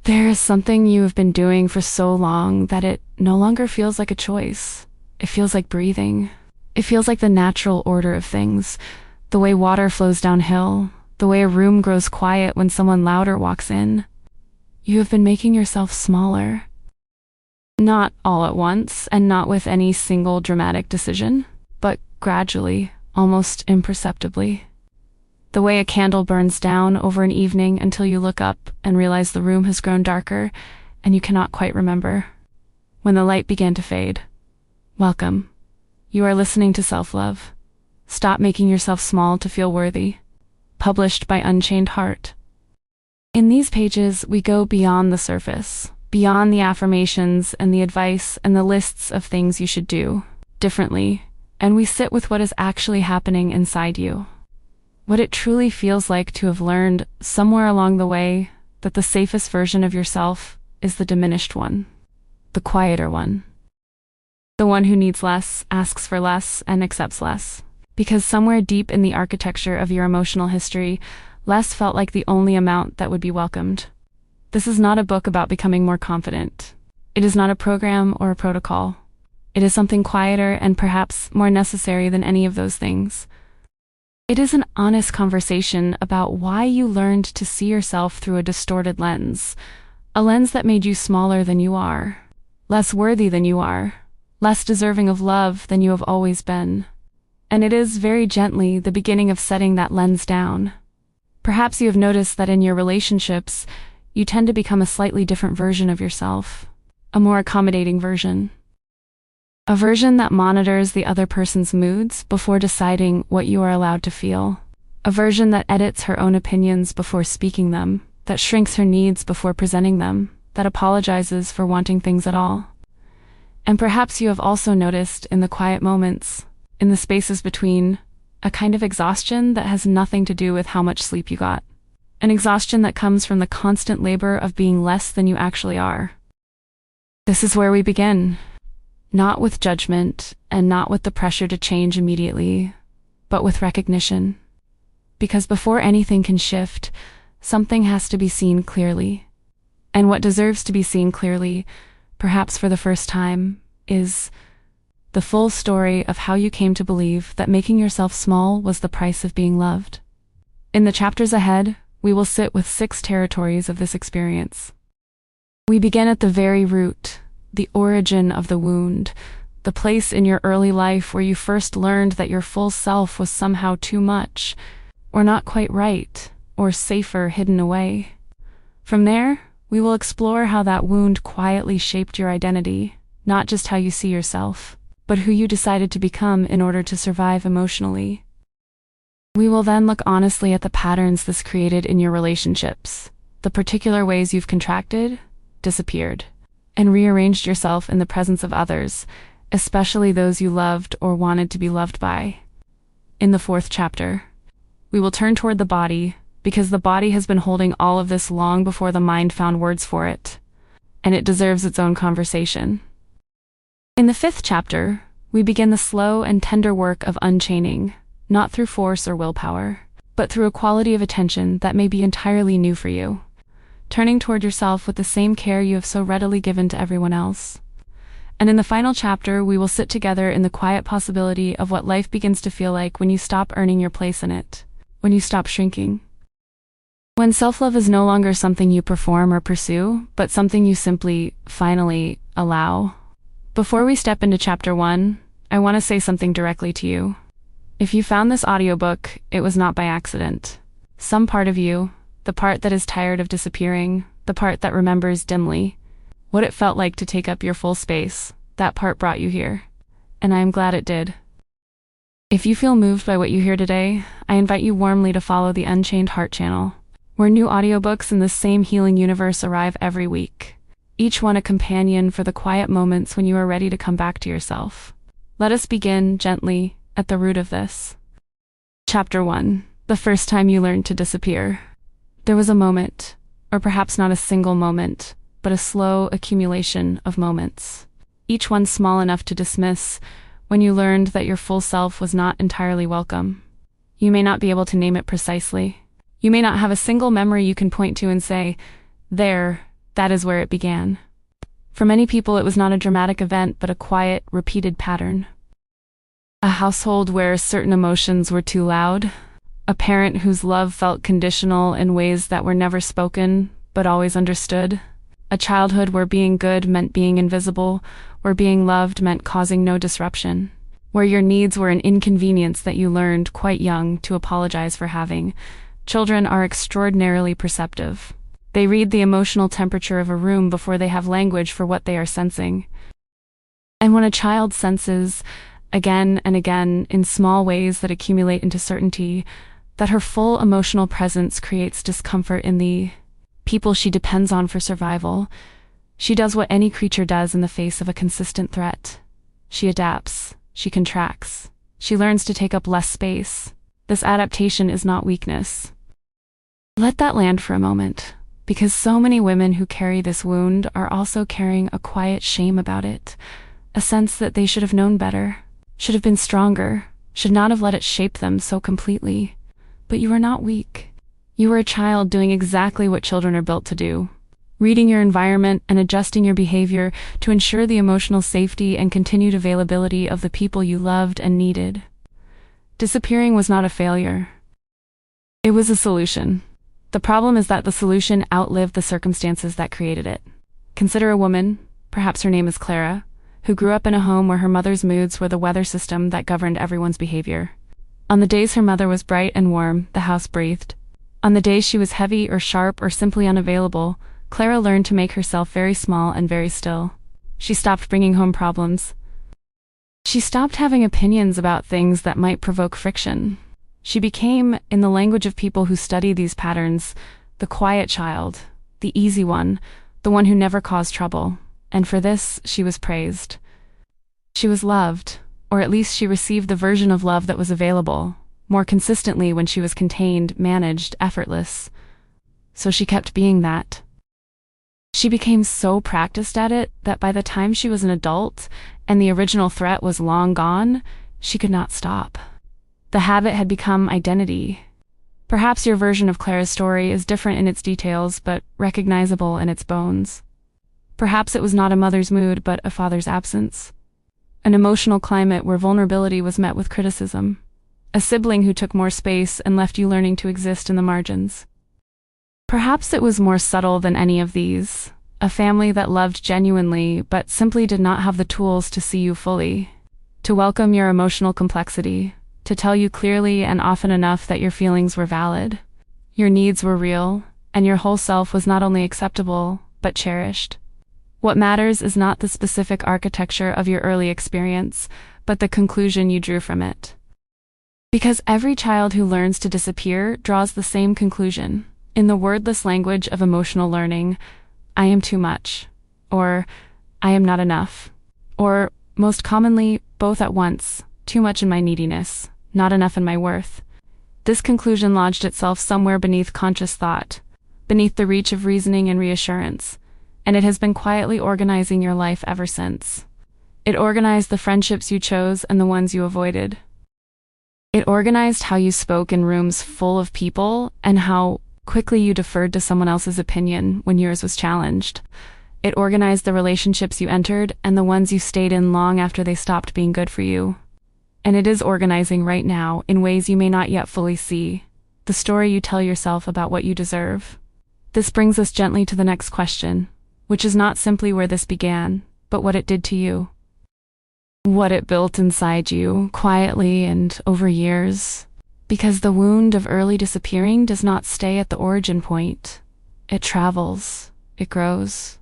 There is something you have been doing for so long that it no longer feels like a choice. It feels like breathing. It feels like the natural order of things, the way water flows downhill, the way a room grows quiet when someone louder walks in. You have been making yourself smaller. Not all at once, and not with any single dramatic decision, but gradually, almost imperceptibly. The way a candle burns down over an evening until you look up and realize the room has grown darker and you cannot quite remember. When the light began to fade. Welcome. You are listening to Self-Love. Stop making yourself small to feel worthy. Published by Unchained Heart. In these pages, we go beyond the surface, beyond the affirmations and the advice and the lists of things you should do differently, and we sit with what is actually happening inside you. What it truly feels like to have learned somewhere along the way that the safest version of yourself is the diminished one, the quieter one. The one who needs less, asks for less, and accepts less. Because somewhere deep in the architecture of your emotional history, less felt like the only amount that would be welcomed. This is not a book about becoming more confident. It is not a program or a protocol. It is something quieter and perhaps more necessary than any of those things. It is an honest conversation about why you learned to see yourself through a distorted lens, a lens that made you smaller than you are, less worthy than you are, less deserving of love than you have always been. And it is very gently the beginning of setting that lens down. Perhaps you have noticed that in your relationships, you tend to become a slightly different version of yourself, a more accommodating version. A version that monitors the other person's moods before deciding what you are allowed to feel. A version that edits her own opinions before speaking them, that shrinks her needs before presenting them, that apologizes for wanting things at all. And perhaps you have also noticed in the quiet moments, in the spaces between, a kind of exhaustion that has nothing to do with how much sleep you got. An exhaustion that comes from the constant labor of being less than you actually are. This is where we begin. Not with judgment, and not with the pressure to change immediately, but with recognition. Because before anything can shift, something has to be seen clearly. And what deserves to be seen clearly, perhaps for the first time, is the full story of how you came to believe that making yourself small was the price of being loved. In the chapters ahead, we will sit with 6 territories of this experience. We begin at the very root, the origin of the wound, the place in your early life where you first learned that your full self was somehow too much, or not quite right, or safer hidden away. From there, we will explore how that wound quietly shaped your identity, not just how you see yourself, but who you decided to become in order to survive emotionally. We will then look honestly at the patterns this created in your relationships, the particular ways you've contracted, disappeared, and rearranged yourself in the presence of others, especially those you loved or wanted to be loved by. In the 4th chapter, we will turn toward the body, because the body has been holding all of this long before the mind found words for it, and it deserves its own conversation. In the 5th chapter, we begin the slow and tender work of unchaining, not through force or willpower, but through a quality of attention that may be entirely new for you. Turning toward yourself with the same care you have so readily given to everyone else. And in the final chapter, we will sit together in the quiet possibility of what life begins to feel like when you stop earning your place in it, when you stop shrinking. When self-love is no longer something you perform or pursue, but something you simply, finally, allow. Before we step into chapter 1, I want to say something directly to you. If you found this audiobook, it was not by accident. Some part of you, the part that is tired of disappearing, the part that remembers dimly what it felt like to take up your full space, that part brought you here. And I am glad it did. If you feel moved by what you hear today, I invite you warmly to follow the Unchained Heart channel, where new audiobooks in this same healing universe arrive every week. Each one a companion for the quiet moments when you are ready to come back to yourself. Let us begin, gently, at the root of this. Chapter 1. The first time you learned to disappear. There was a moment, or perhaps not a single moment, but a slow accumulation of moments, each one small enough to dismiss, when you learned that your full self was not entirely welcome. You may not be able to name it precisely. You may not have a single memory you can point to and say, there That is where it began. For many people, it was not a dramatic event, but a quiet, repeated pattern. A household where certain emotions were too loud, a parent whose love felt conditional in ways that were never spoken, but always understood, a childhood where being good meant being invisible, where being loved meant causing no disruption, where your needs were an inconvenience that you learned quite young to apologize for having. Children are extraordinarily perceptive. They read the emotional temperature of a room before they have language for what they are sensing. And when a child senses, again and again, in small ways that accumulate into certainty, that her full emotional presence creates discomfort in the people she depends on for survival, she does what any creature does in the face of a consistent threat. She adapts. She contracts. She learns to take up less space. This adaptation is not weakness. Let that land for a moment, because so many women who carry this wound are also carrying a quiet shame about it, a sense that they should have known better, should have been stronger, should not have let it shape them so completely. But you are not weak. You are a child doing exactly what children are built to do, reading your environment and adjusting your behavior to ensure the emotional safety and continued availability of the people you loved and needed. Disappearing was not a failure. It was a solution. The problem is that the solution outlived the circumstances that created it. Consider a woman, perhaps her name is Clara, who grew up in a home where her mother's moods were the weather system that governed everyone's behavior. On the days her mother was bright and warm, the house breathed. On the days she was heavy or sharp or simply unavailable, Clara learned to make herself very small and very still. She stopped bringing home problems. She stopped having opinions about things that might provoke friction. She became, in the language of people who study these patterns, the quiet child, the easy one, the one who never caused trouble. And for this, she was praised. She was loved, or at least she received the version of love that was available, more consistently when she was contained, managed, effortless. So she kept being that. She became so practiced at it that by the time she was an adult and the original threat was long gone, she could not stop. The habit had become identity. Perhaps your version of Clara's story is different in its details, but recognizable in its bones. Perhaps it was not a mother's mood, but a father's absence. An emotional climate where vulnerability was met with criticism. A sibling who took more space and left you learning to exist in the margins. Perhaps it was more subtle than any of these. A family that loved genuinely, but simply did not have the tools to see you fully, to welcome your emotional complexity, to tell you clearly and often enough that your feelings were valid, your needs were real, and your whole self was not only acceptable, but cherished. What matters is not the specific architecture of your early experience, but the conclusion you drew from it. Because every child who learns to disappear draws the same conclusion. In the wordless language of emotional learning, I am too much, or I am not enough, or, most commonly, both at once, too much in my neediness, not enough in my worth. This conclusion lodged itself somewhere beneath conscious thought, beneath the reach of reasoning and reassurance, and it has been quietly organizing your life ever since. It organized the friendships you chose and the ones you avoided. It organized how you spoke in rooms full of people and how quickly you deferred to someone else's opinion when yours was challenged. It organized the relationships you entered and the ones you stayed in long after they stopped being good for you. And it is organizing right now in ways you may not yet fully see, the story you tell yourself about what you deserve. This brings us gently to the next question, which is not simply where this began, but what it did to you. What it built inside you, quietly and over years. Because the wound of early disappearing does not stay at the origin point. It travels. It grows.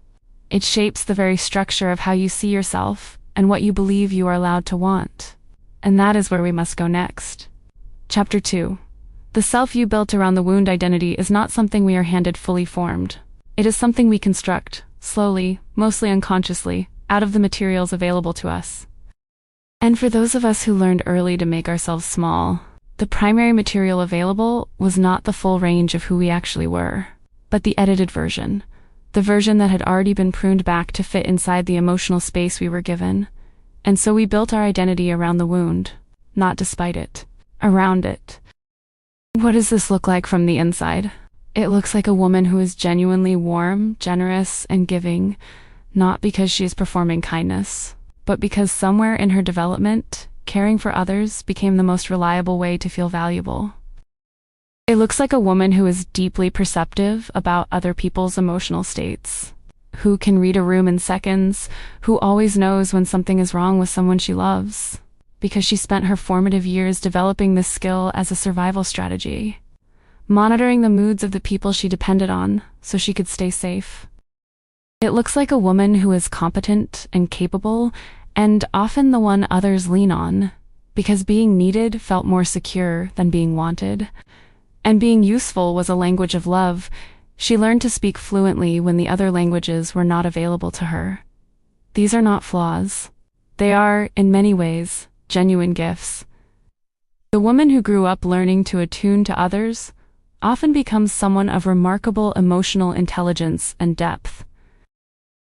It shapes the very structure of how you see yourself and what you believe you are allowed to want. And that is where we must go next. Chapter 2. The self you built around the wound identity is not something we are handed fully formed. It is something we construct, slowly, mostly unconsciously, out of the materials available to us. And for those of us who learned early to make ourselves small, the primary material available was not the full range of who we actually were, but the edited version, the version that had already been pruned back to fit inside the emotional space we were given. And so we built our identity around the wound, not despite it, around it. What does this look like from the inside? It looks like a woman who is genuinely warm, generous, and giving, not because she is performing kindness, but because somewhere in her development, caring for others became the most reliable way to feel valuable. It looks like a woman who is deeply perceptive about other people's emotional states, who can read a room in seconds, who always knows when something is wrong with someone she loves, because she spent her formative years developing this skill as a survival strategy, monitoring the moods of the people she depended on so she could stay safe. It looks like a woman who is competent and capable, and often the one others lean on, because being needed felt more secure than being wanted, and being useful was a language of love. She learned to speak fluently when the other languages were not available to her. These are not flaws. They are, in many ways, genuine gifts. The woman who grew up learning to attune to others often becomes someone of remarkable emotional intelligence and depth.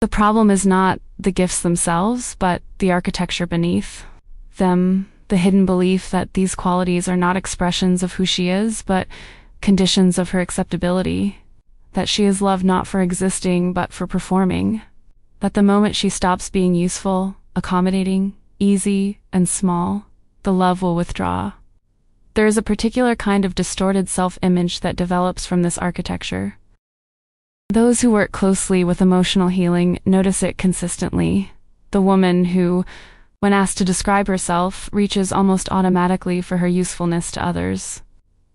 The problem is not the gifts themselves, but the architecture beneath them, the hidden belief that these qualities are not expressions of who she is, but conditions of her acceptability, that she is loved not for existing, but for performing, that the moment she stops being useful, accommodating, easy, and small, the love will withdraw. There is a particular kind of distorted self-image that develops from this architecture. Those who work closely with emotional healing notice it consistently. The woman who, when asked to describe herself, reaches almost automatically for her usefulness to others.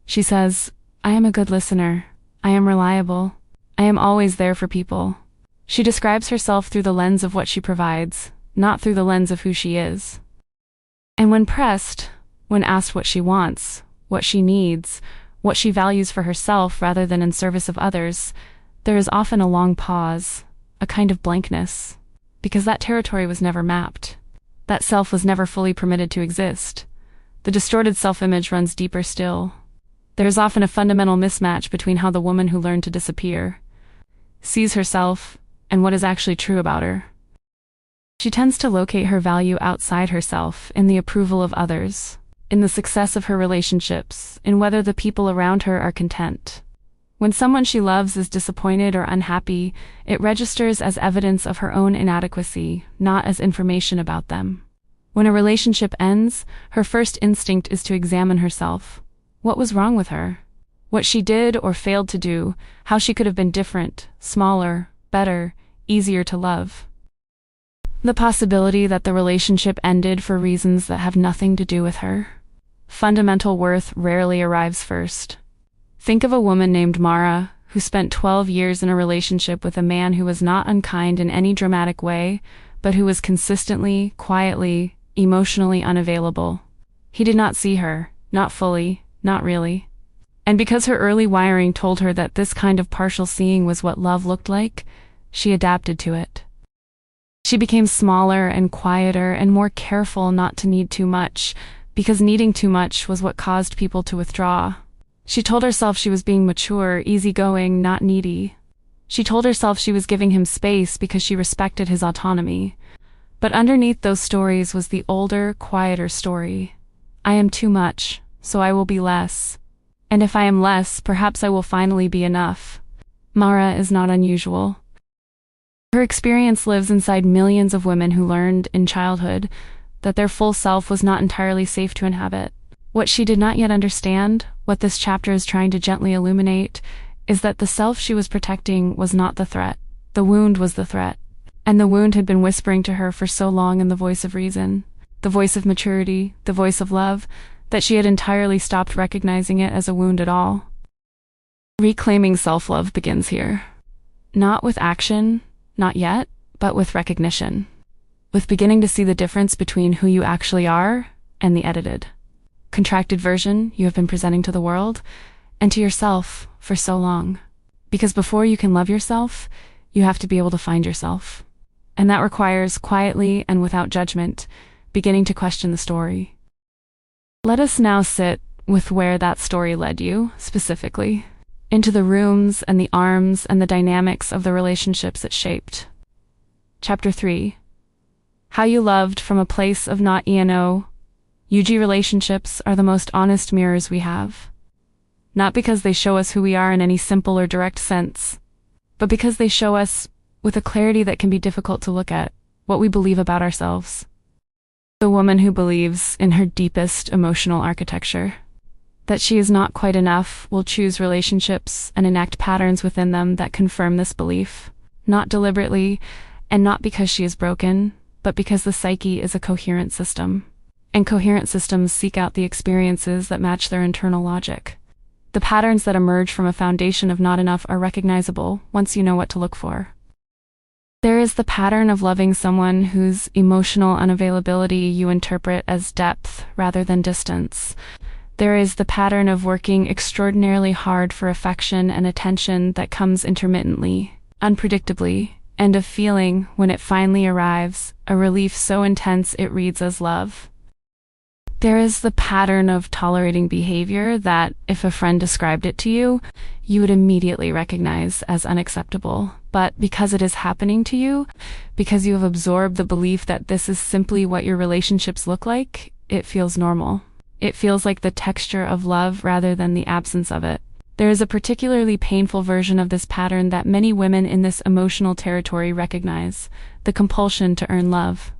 She says, "I am a good listener. I am reliable. I am always there for people." She describes herself through the lens of what she provides, not through the lens of who she is. And when pressed, when asked what she wants, what she needs, what she values for herself rather than in service of others, there is often a long pause, a kind of blankness, because that territory was never mapped. That self was never fully permitted to exist. The distorted self-image runs deeper still. There is often a fundamental mismatch between how the woman who learned to disappear sees herself and what is actually true about her. She tends to locate her value outside herself, in the approval of others, in the success of her relationships, in whether the people around her are content. When someone she loves is disappointed or unhappy, it registers as evidence of her own inadequacy, not as information about them. When a relationship ends, her first instinct is to examine herself. What was wrong with her? What she did or failed to do, how she could have been different, smaller, better, easier to love. The possibility that the relationship ended for reasons that have nothing to do with her. Fundamental worth rarely arrives first. Think of a woman named Mara, who spent 12 years in a relationship with a man who was not unkind in any dramatic way, but who was consistently, quietly, emotionally unavailable. He did not see her, not fully, not really. And because her early wiring told her that this kind of partial seeing was what love looked like, she adapted to it. She became smaller and quieter and more careful not to need too much, because needing too much was what caused people to withdraw. She told herself she was being mature, easygoing, not needy. She told herself she was giving him space because she respected his autonomy. But underneath those stories was the older, quieter story. I am too much, so I will be less. And if I am less, perhaps I will finally be enough. Mara is not unusual. Her experience lives inside millions of women who learned in childhood that their full self was not entirely safe to inhabit. What she did not yet understand, what this chapter is trying to gently illuminate, is that the self she was protecting was not the threat. The wound was the threat. And the wound had been whispering to her for so long in the voice of reason, the voice of maturity, the voice of love, that she had entirely stopped recognizing it as a wound at all. Reclaiming self-love begins here. Not with action, not yet, but with recognition. With beginning to see the difference between who you actually are and the edited, contracted version you have been presenting to the world and to yourself for so long. Because before you can love yourself, you have to be able to find yourself. And that requires, quietly and without judgment, beginning to question the story. Let us now sit with where that story led you, specifically, into the rooms and the arms and the dynamics of the relationships it shaped. Chapter 3. How you loved from a place of not ENO. UG relationships are the most honest mirrors we have. not because they show us who we are in any simple or direct sense, but because they show us, with a clarity that can be difficult to look at, what we believe about ourselves. The woman who believes in her deepest emotional architecture, that she is not quite enough, will choose relationships and enact patterns within them that confirm this belief, not deliberately, and not because she is broken, but because the psyche is a coherent system, and coherent systems seek out the experiences that match their internal logic. The patterns that emerge from a foundation of not enough are recognizable once you know what to look for. There is the pattern of loving someone whose emotional unavailability you interpret as depth rather than distance. There is the pattern of working extraordinarily hard for affection and attention that comes intermittently, unpredictably, and of feeling, when it finally arrives, a relief so intense it reads as love. There is the pattern of tolerating behavior that, if a friend described it to you, you would immediately recognize as unacceptable. But because it is happening to you, because you have absorbed the belief that this is simply what your relationships look like, it feels normal. It feels like the texture of love rather than the absence of it. There is a particularly painful version of this pattern that many women in this emotional territory recognize: the compulsion to earn love.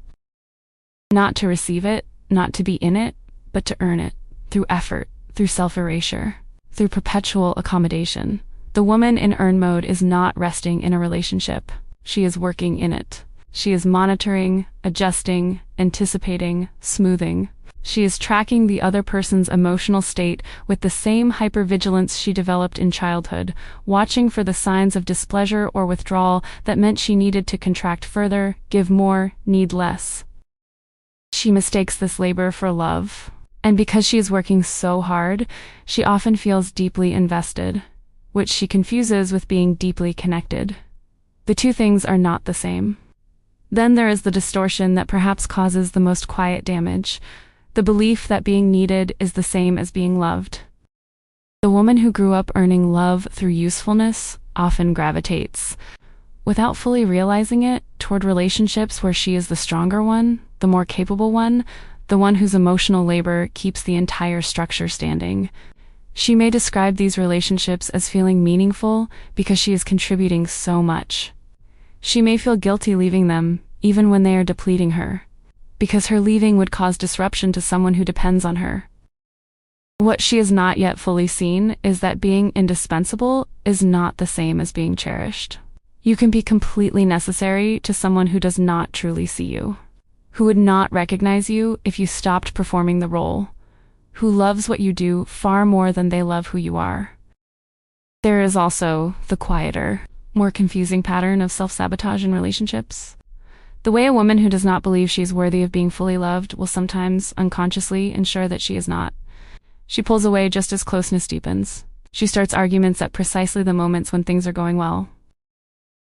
Not to receive it, not to be in it, but to earn it, through effort, through self-erasure, through perpetual accommodation. The woman in earn mode is not resting in a relationship. She is working in it. She is monitoring, adjusting, anticipating, smoothing. She is tracking the other person's emotional state with the same hypervigilance she developed in childhood, watching for the signs of displeasure or withdrawal that meant she needed to contract further, give more, need less. She mistakes this labor for love, and because she is working so hard, she often feels deeply invested, which she confuses with being deeply connected. The two things are not the same. Then there is the distortion that perhaps causes the most quiet damage, the belief that being needed is the same as being loved. The woman who grew up earning love through usefulness often gravitates, without fully realizing it, toward relationships where she is the stronger one, the more capable one, the one whose emotional labor keeps the entire structure standing. She may describe these relationships as feeling meaningful because she is contributing so much. She may feel guilty leaving them, even when they are depleting her, because her leaving would cause disruption to someone who depends on her. What she has not yet fully seen is that being indispensable is not the same as being cherished. You can be completely necessary to someone who does not truly see you, who would not recognize you if you stopped performing the role, who loves what you do far more than they love who you are. There is also the quieter, more confusing pattern of self-sabotage in relationships. The way a woman who does not believe she is worthy of being fully loved will sometimes unconsciously ensure that she is not. She pulls away just as closeness deepens. She starts arguments at precisely the moments when things are going well.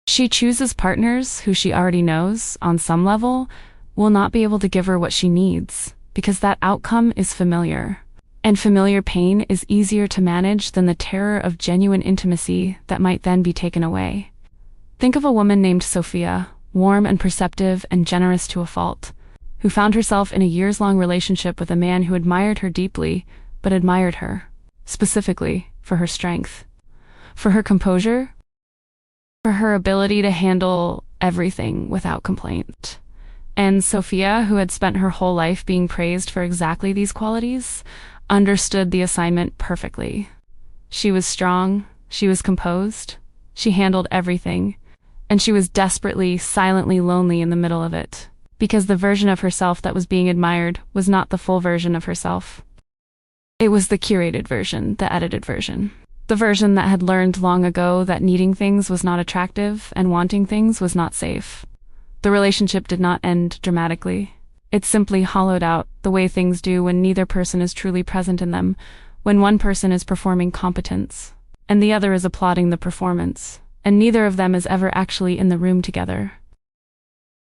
She chooses partners who she already knows, on some level, will not be able to give her what she needs, because that outcome is familiar. And familiar pain is easier to manage than the terror of genuine intimacy that might then be taken away. Think of a woman named Sophia, warm and perceptive and generous to a fault, who found herself in a years-long relationship with a man who admired her deeply, but admired her, specifically, for her strength, for her composure, for her ability to handle everything without complaint. And Sophia, who had spent her whole life being praised for exactly these qualities, understood the assignment perfectly. She was strong, she was composed, she handled everything, and she was desperately, silently lonely in the middle of it, because the version of herself that was being admired was not the full version of herself. It was the curated version, the edited version. The version that had learned long ago that needing things was not attractive and wanting things was not safe. The relationship did not end dramatically. It simply hollowed out, the way things do when neither person is truly present in them, when one person is performing competence, and the other is applauding the performance, and neither of them is ever actually in the room together.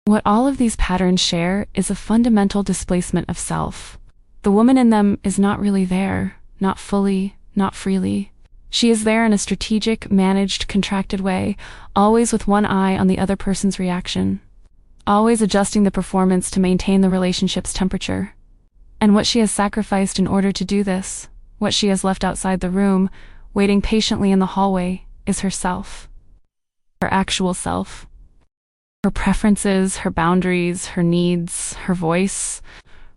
What all of these patterns share is a fundamental displacement of self. The woman in them is not really there, not fully, not freely. She is there in a strategic, managed, contracted way, always with one eye on the other person's reaction, always adjusting the performance to maintain the relationship's temperature. And what she has sacrificed in order to do this, What she has left outside the room, waiting patiently in the hallway, is herself. Her actual self. Her preferences, her boundaries, her needs, her voice,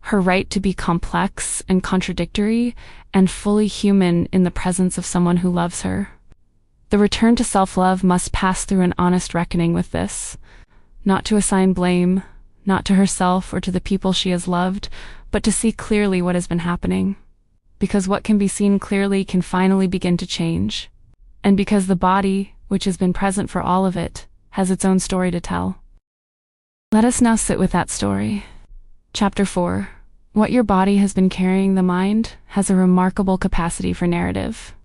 her right to be complex and contradictory and fully human in the presence of someone who loves her. The return to self-love must pass through an honest reckoning with this, not to assign blame, not to herself or to the people she has loved, but to see clearly what has been happening. Because what can be seen clearly can finally begin to change. And because the body, which has been present for all of it, has its own story to tell. Let us now sit with that story. Chapter 4. What your body has been carrying the mind has a remarkable capacity for narrative.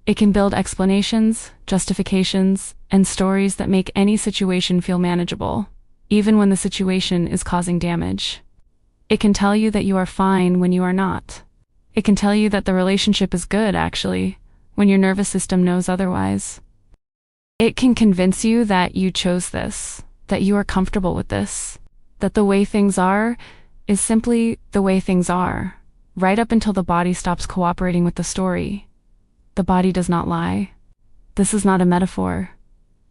It can build explanations, justifications, and stories that make any situation feel manageable, even when the situation is causing damage. It can tell you that you are fine when you are not. It can tell you that the relationship is good, actually, when your nervous system knows otherwise. It can convince you that you chose this, that you are comfortable with this, that the way things are is simply the way things are, right up until the body stops cooperating with the story. The body does not lie. This is not a metaphor.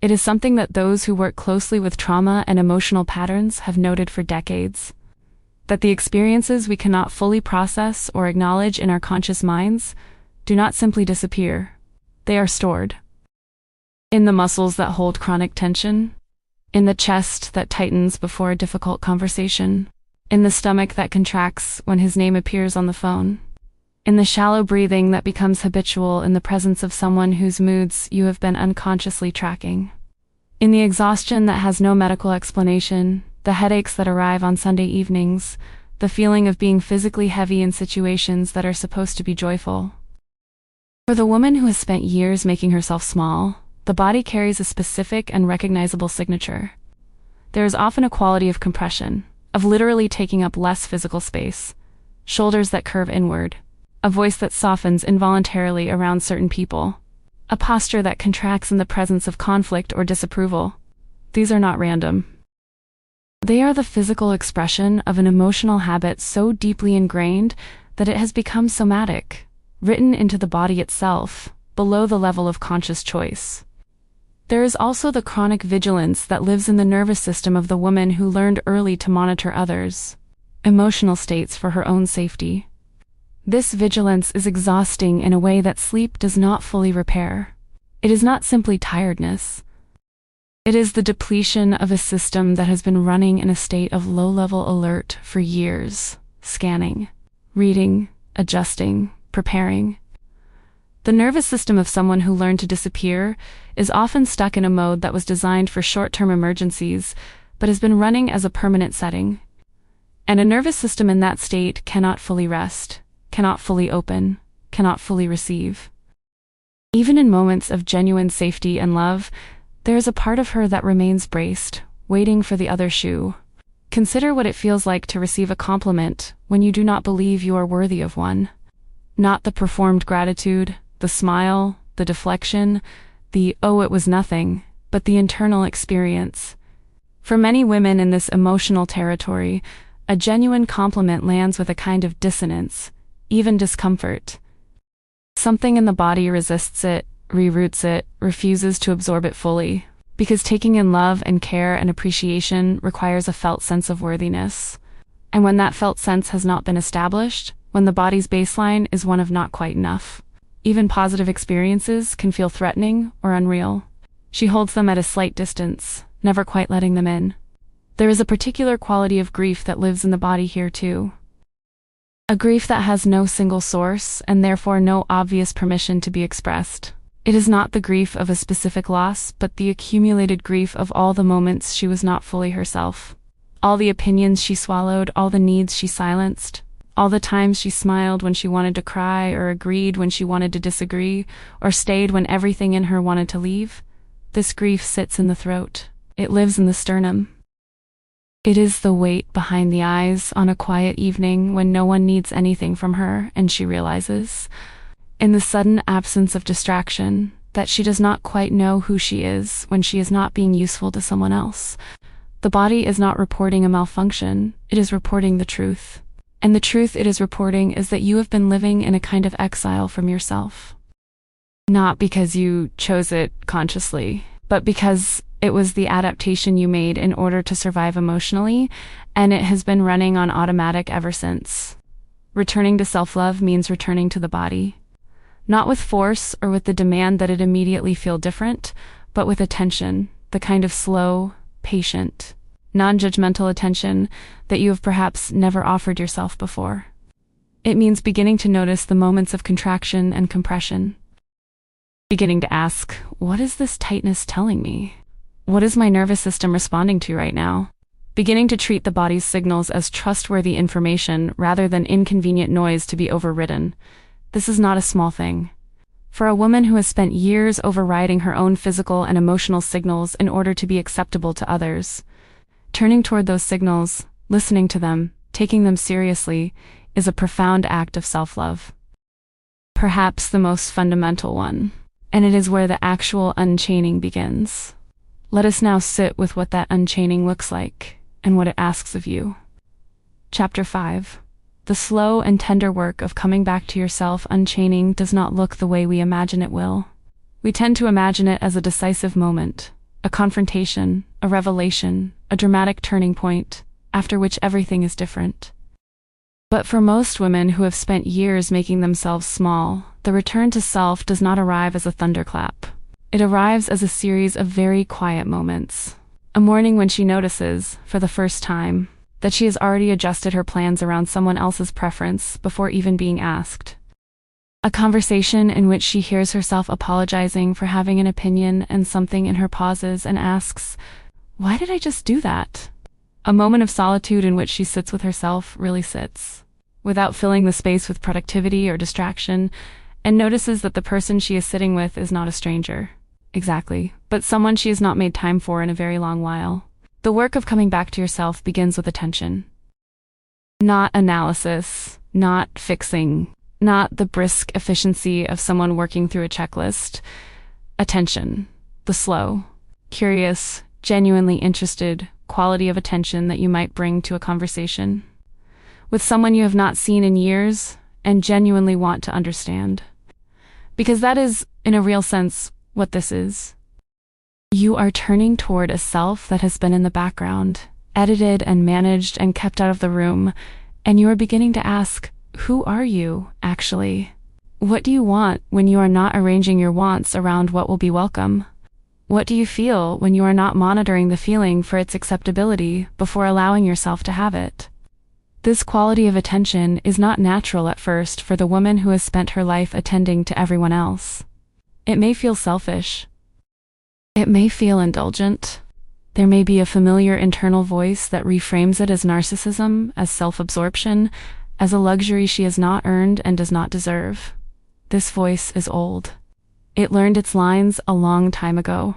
It is something that those who work closely with trauma and emotional patterns have noted for decades. That the experiences we cannot fully process or acknowledge in our conscious minds do not simply disappear. They are stored. In the muscles that hold chronic tension, in the chest that tightens before a difficult conversation, in the stomach that contracts when his name appears on the phone, in the shallow breathing that becomes habitual in the presence of someone whose moods you have been unconsciously tracking, in the exhaustion that has no medical explanation, the headaches that arrive on Sunday evenings, the feeling of being physically heavy in situations that are supposed to be joyful. For the woman who has spent years making herself small, the body carries a specific and recognizable signature. There is often a quality of compression, of literally taking up less physical space, shoulders that curve inward, a voice that softens involuntarily around certain people, a posture that contracts in the presence of conflict or disapproval. These are not random. They are the physical expression of an emotional habit so deeply ingrained that it has become somatic, written into the body itself, below the level of conscious choice. There is also the chronic vigilance that lives in the nervous system of the woman who learned early to monitor others' emotional states for her own safety. This vigilance is exhausting in a way that sleep does not fully repair. It is not simply tiredness. It is the depletion of a system that has been running in a state of low-level alert for years, scanning, reading, adjusting, preparing. The nervous system of someone who learned to disappear is often stuck in a mode that was designed for short-term emergencies, but has been running as a permanent setting. And a nervous system in that state cannot fully rest, cannot fully open, cannot fully receive. Even in moments of genuine safety and love, there is a part of her that remains braced, waiting for the other shoe. Consider what it feels like to receive a compliment when you do not believe you are worthy of one. Not the performed gratitude, the smile, the deflection, the "oh, it was nothing," but the internal experience. For many women in this emotional territory, a genuine compliment lands with a kind of dissonance, even discomfort. Something in the body resists it, reroutes it, refuses to absorb it fully, because taking in love and care and appreciation requires a felt sense of worthiness. And when that felt sense has not been established, when the body's baseline is one of not quite enough, even positive experiences can feel threatening or unreal. She holds them at a slight distance, never quite letting them in. There is a particular quality of grief that lives in the body here too. A grief that has no single source and therefore no obvious permission to be expressed. It is not the grief of a specific loss, but the accumulated grief of all the moments she was not fully herself. All the opinions she swallowed, all the needs she silenced, all the times she smiled when she wanted to cry or agreed when she wanted to disagree, or stayed when everything in her wanted to leave. This grief sits in the throat. It lives in the sternum. It is the weight behind the eyes on a quiet evening when no one needs anything from her and she realizes, in the sudden absence of distraction, that she does not quite know who she is when she is not being useful to someone else. The body is not reporting a malfunction, it is reporting the truth. And the truth it is reporting is that you have been living in a kind of exile from yourself. Not because you chose it consciously, but because it was the adaptation you made in order to survive emotionally, and it has been running on automatic ever since. Returning to self-love means returning to the body. Not with force or with the demand that it immediately feel different, but with attention, the kind of slow, patient, non-judgmental attention that you have perhaps never offered yourself before. It means beginning to notice the moments of contraction and compression. Beginning to ask, what is this tightness telling me? What is my nervous system responding to right now? Beginning to treat the body's signals as trustworthy information rather than inconvenient noise to be overridden. This is not a small thing. For a woman who has spent years overriding her own physical and emotional signals in order to be acceptable to others, turning toward those signals, listening to them, taking them seriously, is a profound act of self-love. Perhaps the most fundamental one, and it is where the actual unchaining begins. Let us now sit with what that unchaining looks like, and what it asks of you. Chapter 5. The slow and tender work of coming back to yourself unchaining does not look the way we imagine it will. We tend to imagine it as a decisive moment, a confrontation, a revelation, a dramatic turning point, after which everything is different. But for most women who have spent years making themselves small, the return to self does not arrive as a thunderclap. It arrives as a series of very quiet moments. A morning when she notices, for the first time, that she has already adjusted her plans around someone else's preference before even being asked. A conversation in which she hears herself apologizing for having an opinion and something in her pauses and asks, "Why did I just do that?" A moment of solitude in which she sits with herself, really sits, without filling the space with productivity or distraction, and notices that the person she is sitting with is not a stranger. Exactly, but someone she has not made time for in a very long while. The work of coming back to yourself begins with attention. Not analysis, not fixing, not the brisk efficiency of someone working through a checklist. Attention, the slow, curious, genuinely interested quality of attention that you might bring to a conversation with someone you have not seen in years and genuinely want to understand. Because that is, in a real sense, what this is. You are turning toward a self that has been in the background, edited and managed and kept out of the room, and you are beginning to ask, who are you, actually? What do you want when you are not arranging your wants around what will be welcome? What do you feel when you are not monitoring the feeling for its acceptability before allowing yourself to have it? This quality of attention is not natural at first for the woman who has spent her life attending to everyone else. It may feel selfish. It may feel indulgent. There may be a familiar internal voice that reframes it as narcissism, as self-absorption, as a luxury she has not earned and does not deserve. This voice is old. It learned its lines a long time ago.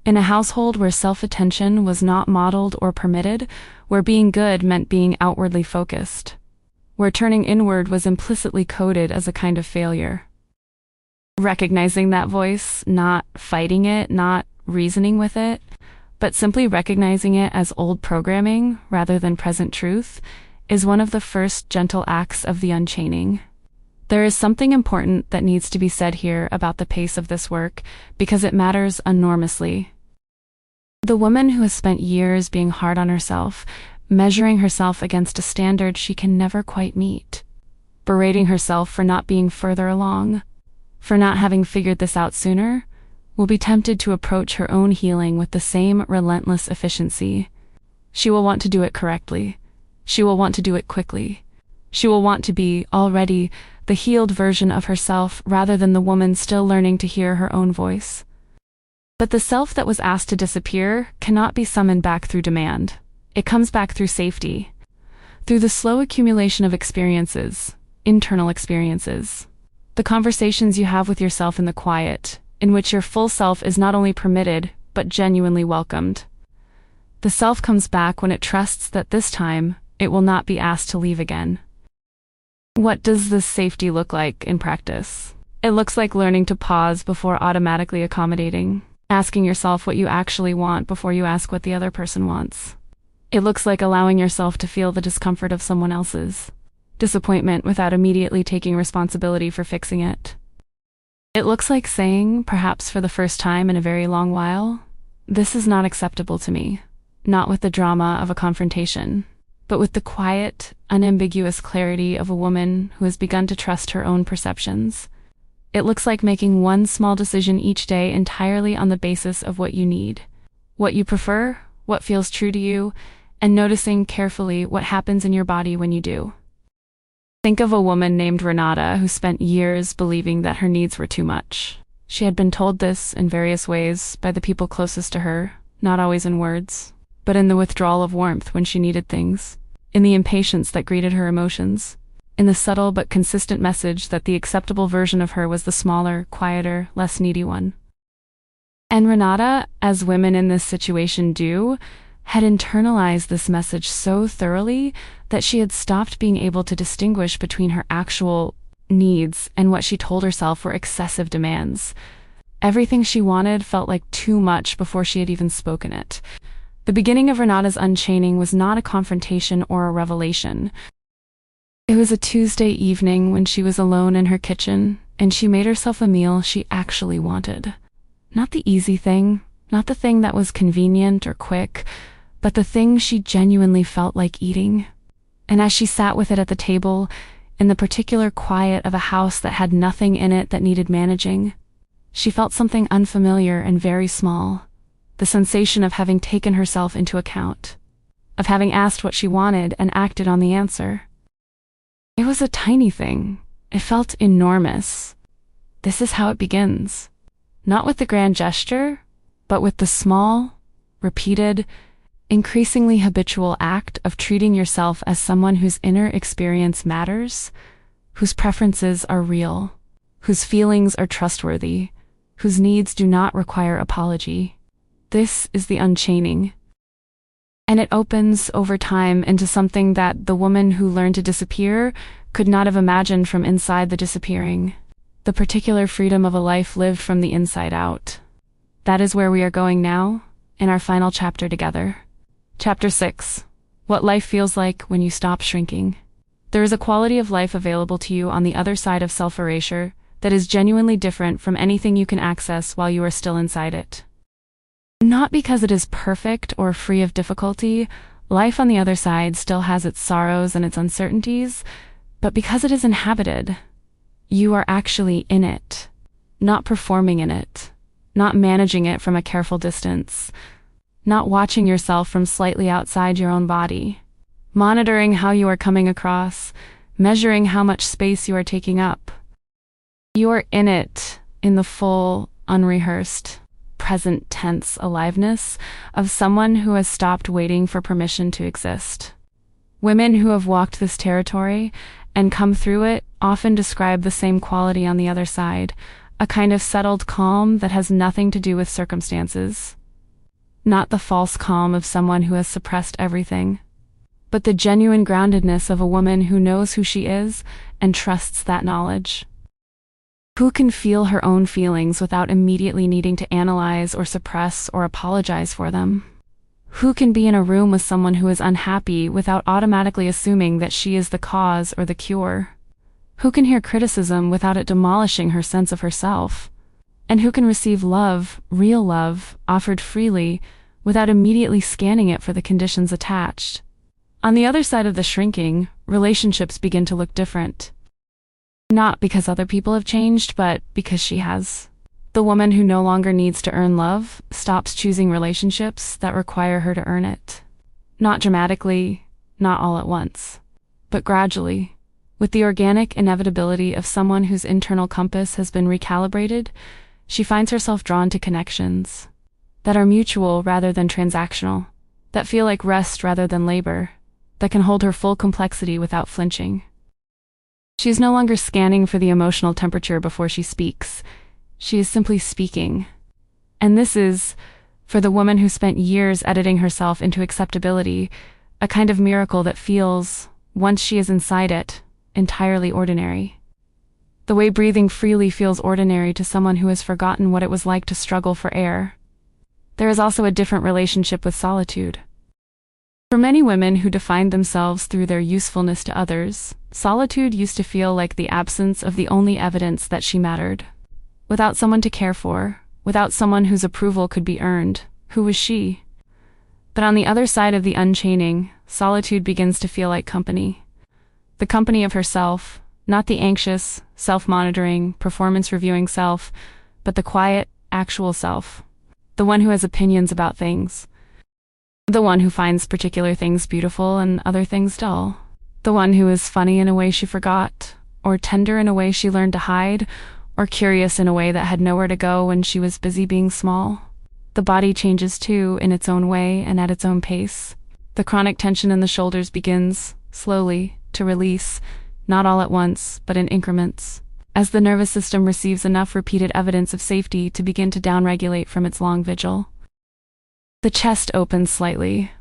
In a household where self-attention was not modeled or permitted, where being good meant being outwardly focused, where turning inward was implicitly coded as a kind of failure. Recognizing that voice, not fighting it, not reasoning with it, but simply recognizing it as old programming rather than present truth, is one of the first gentle acts of the unchaining. There is something important that needs to be said here about the pace of this work, because it matters enormously. The woman who has spent years being hard on herself, measuring herself against a standard she can never quite meet, berating herself for not being further along, for not having figured this out sooner, will be tempted to approach her own healing with the same relentless efficiency. She will want to do it correctly. She will want to do it quickly. She will want to be, already, the healed version of herself rather than the woman still learning to hear her own voice. But the self that was asked to disappear cannot be summoned back through demand. It comes back through safety, through the slow accumulation of experiences, internal experiences. The conversations you have with yourself in the quiet, in which your full self is not only permitted, but genuinely welcomed. The self comes back when it trusts that this time, it will not be asked to leave again. What does this safety look like in practice? It looks like learning to pause before automatically accommodating, asking yourself what you actually want before you ask what the other person wants. It looks like allowing yourself to feel the discomfort of someone else's, disappointment without immediately taking responsibility for fixing it. It looks like saying, perhaps for the first time in a very long while, "This is not acceptable to me," not with the drama of a confrontation, but with the quiet, unambiguous clarity of a woman who has begun to trust her own perceptions. It looks like making one small decision each day entirely on the basis of what you need, what you prefer, what feels true to you, and noticing carefully what happens in your body when you do. Think of a woman named Renata who spent years believing that her needs were too much. She had been told this in various ways by the people closest to her, not always in words, but in the withdrawal of warmth when she needed things, in the impatience that greeted her emotions, in the subtle but consistent message that the acceptable version of her was the smaller, quieter, less needy one. And Renata, as women in this situation do, had internalized this message so thoroughly that she had stopped being able to distinguish between her actual needs and what she told herself were excessive demands. Everything she wanted felt like too much before she had even spoken it. The beginning of Renata's unchaining was not a confrontation or a revelation. It was a Tuesday evening when she was alone in her kitchen, and she made herself a meal she actually wanted. Not the easy thing, not the thing that was convenient or quick, but the thing she genuinely felt like eating. And as she sat with it at the table, in the particular quiet of a house that had nothing in it that needed managing, she felt something unfamiliar and very small, the sensation of having taken herself into account, of having asked what she wanted and acted on the answer. It was a tiny thing. It felt enormous. This is how it begins. Not with the grand gesture, but with the small, repeated, increasingly habitual act of treating yourself as someone whose inner experience matters, whose preferences are real, whose feelings are trustworthy, whose needs do not require apology. This is the unchaining. And it opens over time into something that the woman who learned to disappear could not have imagined from inside the disappearing, the particular freedom of a life lived from the inside out. That is where we are going now, in our final chapter together. Chapter 6. What life feels like when you stop shrinking. There is a quality of life available to you on the other side of self-erasure that is genuinely different from anything you can access while you are still inside it. Not because it is perfect or free of difficulty, life on the other side still has its sorrows and its uncertainties, but because it is inhabited. You are actually in it, not performing in it, not managing it from a careful distance, not watching yourself from slightly outside your own body, monitoring how you are coming across, measuring how much space you are taking up. You are in it, in the full, unrehearsed, present tense aliveness of someone who has stopped waiting for permission to exist. Women who have walked this territory and come through it often describe the same quality on the other side, a kind of settled calm that has nothing to do with circumstances. Not the false calm of someone who has suppressed everything, but the genuine groundedness of a woman who knows who she is and trusts that knowledge. Who can feel her own feelings without immediately needing to analyze or suppress or apologize for them? Who can be in a room with someone who is unhappy without automatically assuming that she is the cause or the cure? Who can hear criticism without it demolishing her sense of herself? And who can receive love, real love, offered freely, without immediately scanning it for the conditions attached? On the other side of the shrinking, relationships begin to look different. Not because other people have changed, but because she has. The woman who no longer needs to earn love stops choosing relationships that require her to earn it. Not dramatically, not all at once, but gradually, with the organic inevitability of someone whose internal compass has been recalibrated. She finds herself drawn to connections that are mutual rather than transactional, that feel like rest rather than labor, that can hold her full complexity without flinching. She is no longer scanning for the emotional temperature before she speaks. She is simply speaking. And this is, for the woman who spent years editing herself into acceptability, a kind of miracle that feels, once she is inside it, entirely ordinary. The way breathing freely feels ordinary to someone who has forgotten what it was like to struggle for air. There is also a different relationship with solitude. For many women who defined themselves through their usefulness to others, solitude used to feel like the absence of the only evidence that she mattered. Without someone to care for, without someone whose approval could be earned, who was she? But on the other side of the unchaining, solitude begins to feel like company. The company of herself, not the anxious, self-monitoring, performance-reviewing self, but the quiet, actual self. The one who has opinions about things. The one who finds particular things beautiful and other things dull. The one who is funny in a way she forgot, or tender in a way she learned to hide, or curious in a way that had nowhere to go when she was busy being small. The body changes too, in its own way and at its own pace. The chronic tension in the shoulders begins, slowly, to release, not all at once, but in increments, as the nervous system receives enough repeated evidence of safety to begin to downregulate from its long vigil. The chest opens slightly.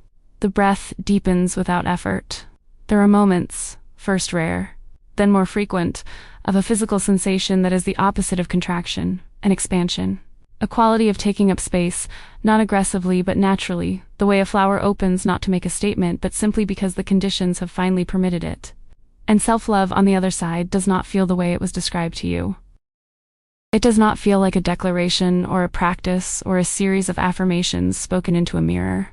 The breath deepens without effort. There are moments, first rare, then more frequent, of a physical sensation that is the opposite of contraction, an expansion. A quality of taking up space, not aggressively but naturally, the way a flower opens not to make a statement but simply because the conditions have finally permitted it. And self-love, on the other side, does not feel the way it was described to you. It does not feel like a declaration or a practice or a series of affirmations spoken into a mirror.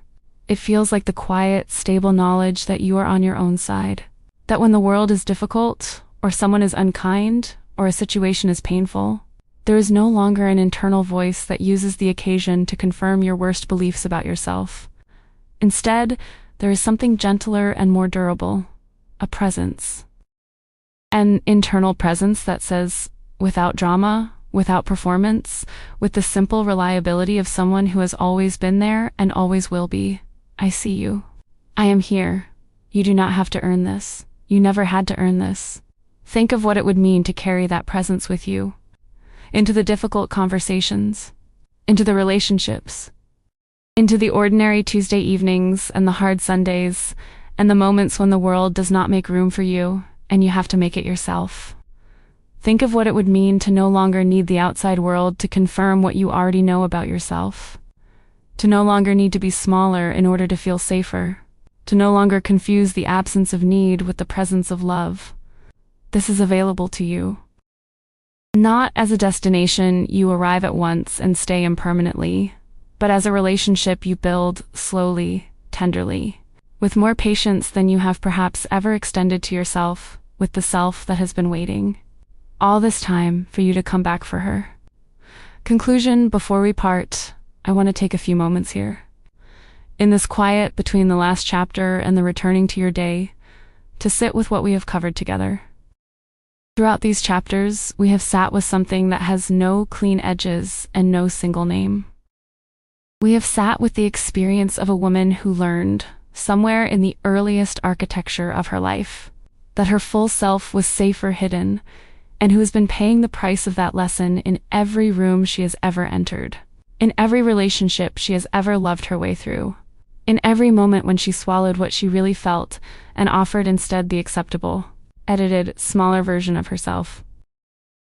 It feels like the quiet, stable knowledge that you are on your own side. That when the world is difficult, or someone is unkind, or a situation is painful, there is no longer an internal voice that uses the occasion to confirm your worst beliefs about yourself. Instead, there is something gentler and more durable, a presence. An internal presence that says, without drama, without performance, with the simple reliability of someone who has always been there and always will be, I see you. I am here. You do not have to earn this. You never had to earn this. Think of what it would mean to carry that presence with you, into the difficult conversations, into the relationships, into the ordinary Tuesday evenings and the hard Sundays, and the moments when the world does not make room for you, and you have to make it yourself. Think of what it would mean to no longer need the outside world to confirm what you already know about yourself. To no longer need to be smaller in order to feel safer. To no longer confuse the absence of need with the presence of love. This is available to you. Not as a destination you arrive at once and stay impermanently, but as a relationship you build slowly, tenderly, with more patience than you have perhaps ever extended to yourself, with the self that has been waiting. All this time for you to come back for her. Conclusion, before we part, I want to take a few moments here. In this quiet between the last chapter and the returning to your day, to sit with what we have covered together. Throughout these chapters, we have sat with something that has no clean edges and no single name. We have sat with the experience of a woman who learned, somewhere in the earliest architecture of her life, that her full self was safer hidden, and who has been paying the price of that lesson in every room she has ever entered, in every relationship she has ever loved her way through, in every moment when she swallowed what she really felt and offered instead the acceptable, edited, smaller version of herself.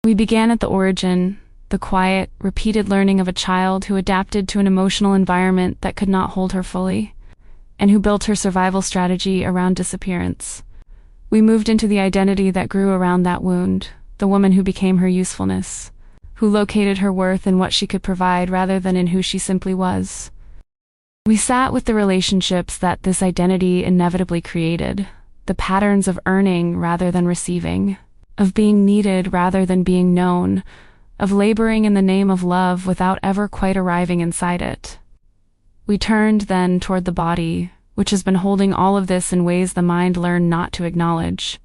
We began at the origin, the quiet, repeated learning of a child who adapted to an emotional environment that could not hold her fully, and who built her survival strategy around disappearance. We moved into the identity that grew around that wound, the woman who became her usefulness, who located her worth in what she could provide rather than in who she simply was. We sat with the relationships that this identity inevitably created, the patterns of earning rather than receiving, of being needed rather than being known, of laboring in the name of love without ever quite arriving inside it. We turned then toward the body, which has been holding all of this in ways the mind learned not to acknowledge,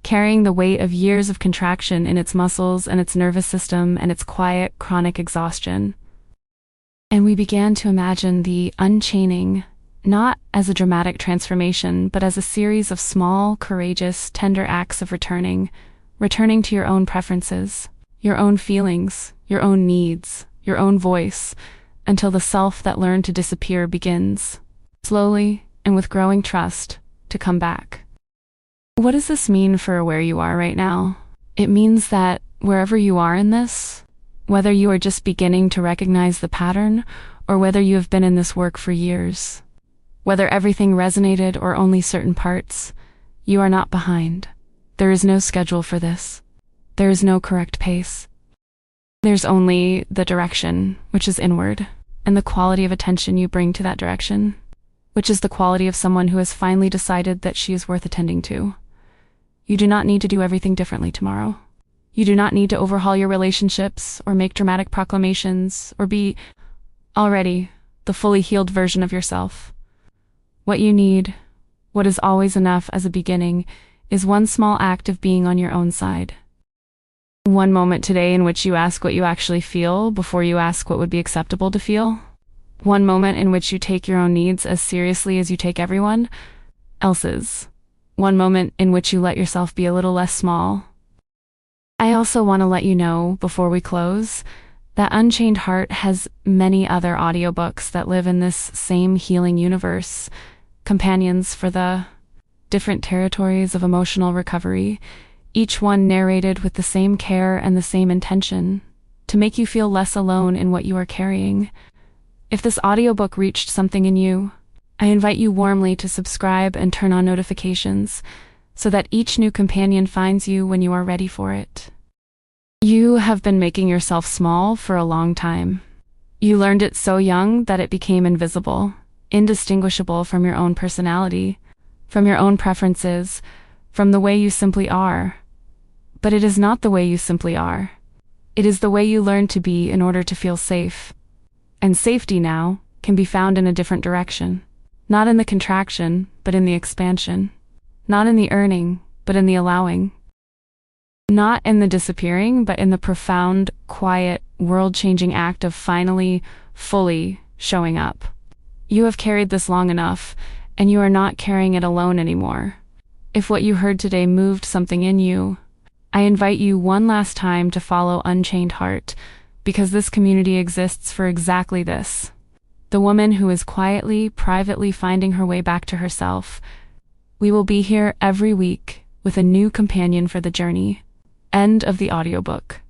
carrying the weight of years of contraction in its muscles and its nervous system and its quiet, chronic exhaustion. And we began to imagine the unchaining, not as a dramatic transformation, but as a series of small, courageous, tender acts of returning to your own preferences, your own feelings, your own needs, your own voice, until the self that learned to disappear begins, slowly and with growing trust, to come back. What does this mean for where you are right now? It means that wherever you are in this, whether you are just beginning to recognize the pattern or whether you have been in this work for years, Whether everything resonated or only certain parts, you are not behind. There is no schedule for this. There is no correct pace. There's only the direction, which is inward, and the quality of attention you bring to that direction, which is the quality of someone who has finally decided that she is worth attending to. You do not need to do everything differently tomorrow. You do not need to overhaul your relationships or make dramatic proclamations or be already the fully healed version of yourself. What you need, what is always enough as a beginning, is one small act of being on your own side. One moment today in which you ask what you actually feel before you ask what would be acceptable to feel. One moment in which you take your own needs as seriously as you take everyone else's. One moment in which you let yourself be a little less small. I also want to let you know, before we close, that Unchained Heart has many other audiobooks that live in this same healing universe, companions for the different territories of emotional recovery, each one narrated with the same care and the same intention, to make you feel less alone in what you are carrying. If this audiobook reached something in you, I invite you warmly to subscribe and turn on notifications, so that each new companion finds you when you are ready for it. You have been making yourself small for a long time. You learned it so young that it became invisible, indistinguishable from your own personality, from your own preferences, from the way you simply are. But it is not the way you simply are. It is the way you learn to be in order to feel safe. And safety now can be found in a different direction. Not in the contraction, but in the expansion. Not in the earning, but in the allowing. Not in the disappearing, but in the profound, quiet, world-changing act of finally, fully showing up. You have carried this long enough, and you are not carrying it alone anymore. If what you heard today moved something in you, I invite you one last time to follow Unchained Heart, because this community exists for exactly this. The woman who is quietly, privately finding her way back to herself. We will be here every week with a new companion for the journey. End of the audiobook.